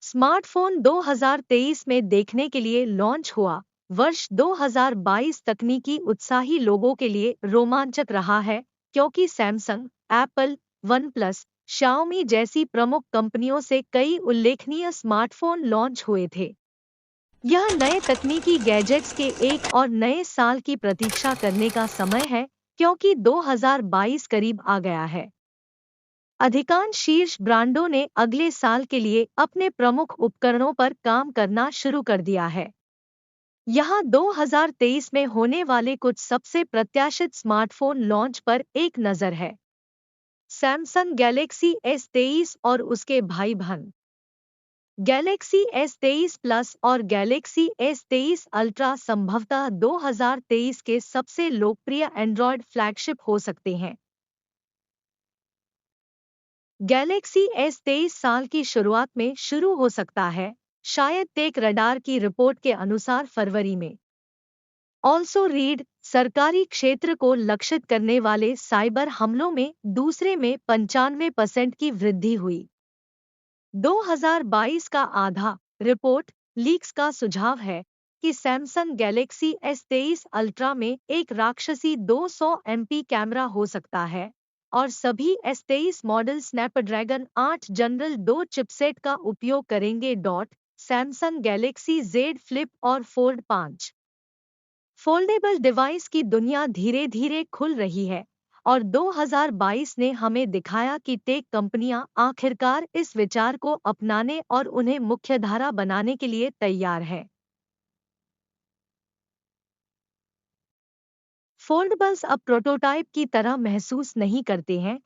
Smartphone 2023 में देखने के लिए लॉन्च हुआ। वर्ष 2022 तकनीकी उत्साही लोगों के लिए रोमांचक रहा है, क्योंकि सैमसंग, एप्पल, वनप्लस, शाओमी जैसी प्रमुख कंपनियों से कई उल्लेखनीय स्मार्टफोन लॉन्च हुए थे। यह नए तकनीकी गैजेट्स के एक और नए साल की प्रतीक्षा करने का समय है, क्योंकि 2022 करीब आ गया है। अधिकांश शीर्ष ब्रांडों ने अगले साल के लिए अपने प्रमुख उपकरणों पर काम करना शुरू कर दिया है। यहाँ 2023 में होने वाले कुछ सबसे प्रत्याशित स्मार्टफोन लॉन्च पर एक नज़र है। सैमसंग गैलेक्सी S23 और उसके भाई बहन गैलेक्सी S23 प्लस और गैलेक्सी S23 अल्ट्रा संभवतः 2023 के सबसे लोकप्रिय एंड्रॉयड फ्लैगशिप हो सकते हैं। गैलेक्सी S23 साल की शुरुआत में शुरू हो सकता है, शायद टेक रडार की रिपोर्ट के अनुसार फरवरी में। ऑल्सो रीड, सरकारी क्षेत्र को लक्षित करने वाले साइबर हमलों में दूसरे में 95% की वृद्धि हुई। 2022 का आधा रिपोर्ट लीक्स का सुझाव है कि सैमसंग गैलेक्सी S23 अल्ट्रा में एक राक्षसी 200 MP कैमरा हो सकता है और सभी S23 model Snapdragon 8 general 2 chipset का उपयोग करेंगे। सैमसंग गैलेक्सी Z फ्लिप और फोल्ड 5 फोल्डेबल डिवाइस की दुनिया धीरे धीरे खुल रही है और 2022 ने हमें दिखाया कि टेक कंपनियां आखिरकार इस विचार को अपनाने और उन्हें मुख्यधारा बनाने के लिए तैयार हैं। फोल्डेबल्स अब प्रोटोटाइप की तरह महसूस नहीं करते हैं,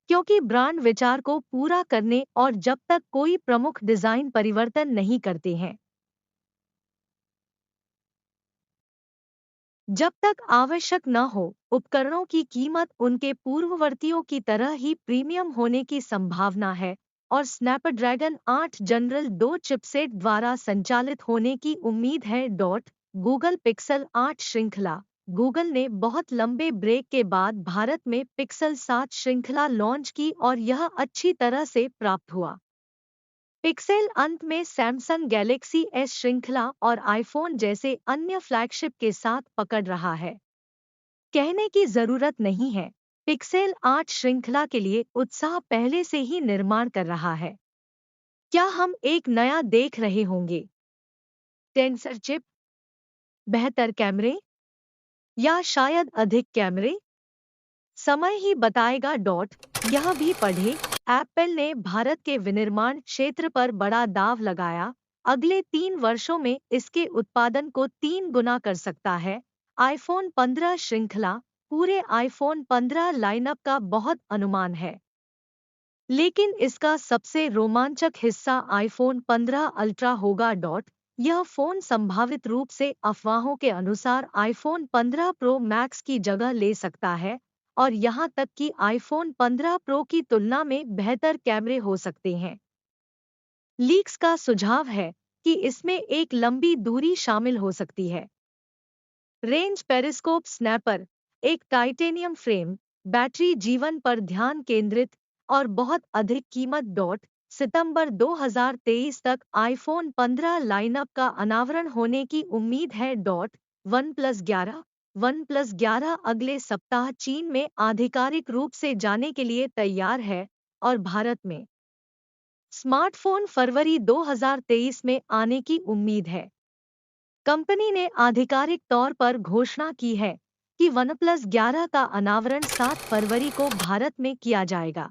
क्योंकि ब्रांड विचार को पूरा करने और जब तक कोई प्रमुख डिजाइन परिवर्तन नहीं करते हैं। जब तक आवश्यक न हो, उपकरणों की कीमत उनके पूर्ववर्तियों की तरह ही प्रीमियम होने की संभावना है और स्नैपड्रैगन 8 जनरल 2 चिपसेट द्वारा संचालित होने की उम्मीद है। गूगल पिक्सल 8 श्रृंखला गूगल ने बहुत लंबे ब्रेक के बाद भारत में पिक्सल 7 श्रृंखला लॉन्च की और यह अच्छी तरह से प्राप्त हुआ। पिक्सेल अंत में सैमसंग गैलेक्सी S श्रृंखला और आईफोन जैसे अन्य फ्लैगशिप के साथ पकड़ रहा है। कहने की जरूरत नहीं है, पिक्सेल 8 श्रृंखला के लिए उत्साह पहले से ही निर्माण कर रहा है। क्या हम एक नया देख रहे होंगे? टेंसर चिप, बेहतर कैमरे या शायद अधिक कैमरे? समय ही बताएगा। यह भी पढ़े, एप्पल ने भारत के विनिर्माण क्षेत्र पर बड़ा दांव लगाया, अगले 3 वर्षों में इसके उत्पादन को 3 गुना कर सकता है। आईफोन 15 श्रृंखला पूरे आईफोन 15 लाइनअप का बहुत अनुमान है, लेकिन इसका सबसे रोमांचक हिस्सा आईफोन 15 अल्ट्रा होगा। यह फोन संभावित रूप से अफवाहों के अनुसार आईफोन 15 प्रो मैक्स की जगह ले सकता है और यहां तक कि आईफोन 15 प्रो की तुलना में बेहतर कैमरे हो सकते हैं। लीक्स का सुझाव है कि इसमें एक लंबी दूरी शामिल हो सकती है। रेंज पेरिस्कोप स्नैपर, एक टाइटेनियम फ्रेम, बैटरी जीवन पर ध्यान केंद्रित और बहुत अधिक कीमत। सितंबर 2023 तक आईफोन 15 लाइनअप का अनावरण होने की उम्मीद है। वन प्लस 11 अगले सप्ताह चीन में आधिकारिक रूप से जाने के लिए तैयार है और भारत में स्मार्टफोन फरवरी 2023 में आने की उम्मीद है। कंपनी ने आधिकारिक तौर पर घोषणा की है कि वनप्लस 11 का अनावरण 7 फरवरी को भारत में किया जाएगा।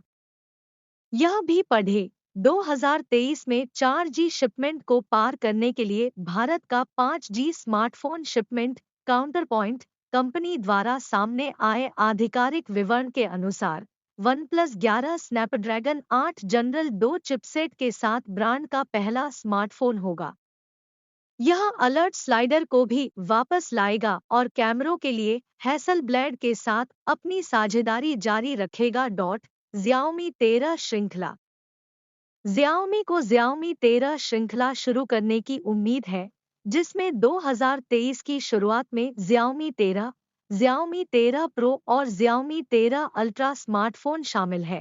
यह भी पढ़े, 2023 में 4G शिपमेंट को पार करने के लिए भारत का 5G smartphone shipment Counterpoint company द्वारा सामने आए आधिकारिक विवरण के अनुसार वनप्लस 11 स्नैपड्रैगन 8 जनरल 2 चिपसेट के साथ ब्रांड का पहला स्मार्टफोन होगा। यह अलर्ट स्लाइडर को भी वापस लाएगा और कैमरों के लिए हैसलब्लेड के साथ अपनी साझेदारी जारी रखेगा। Xiaomi 13 श्रृंखला Xiaomi को Xiaomi 13 श्रृंखला शुरू करने की उम्मीद है, जिसमें 2023 की शुरुआत में Xiaomi 13, Xiaomi 13 Pro और Xiaomi 13 Ultra स्मार्टफोन शामिल है।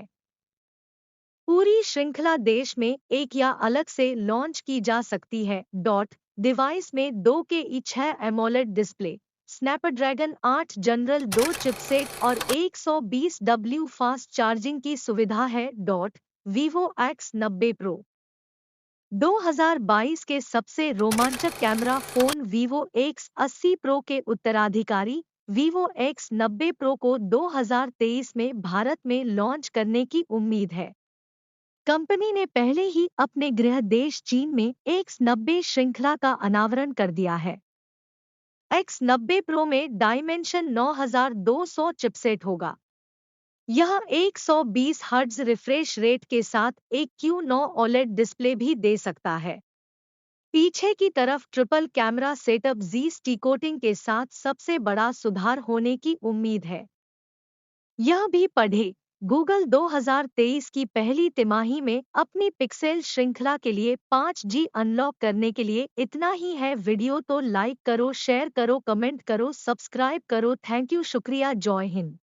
पूरी श्रृंखला देश में एक या अलग से लॉन्च की जा सकती है। डिवाइस में 2 के 6 AMOLED display, Snapdragon 8 general 2 chipset और 120W फास्ट चार्जिंग की सुविधा है। वीवो X90 प्रो 2022 के सबसे रोमांचक camera phone Vivo X80 pro के उत्तराधिकारी वीवो X90 प्रो को 2023 में भारत में लॉन्च करने की उम्मीद है। कंपनी ने पहले ही अपने गृह देश चीन में X90 श्रृंखला का अनावरण कर दिया है। X90 प्रो में डायमेंशन 9200 चिपसेट होगा। यह 120 हर्ट्ज रिफ्रेश रेट के साथ एक Q9 OLED डिस्प्ले भी दे सकता है। पीछे की तरफ ट्रिपल कैमरा सेटअप जी कोटिंग के साथ सबसे बड़ा सुधार होने की उम्मीद है। यह भी पढ़े, गूगल 2023 की पहली तिमाही में अपनी पिक्सेल श्रृंखला के लिए 5G अनलॉक करने के लिए इतना ही है। वीडियो तो लाइक करो, शेयर करो, कमेंट करो, सब्सक्राइब करो। थैंक यू, शुक्रिया, जय हिंद।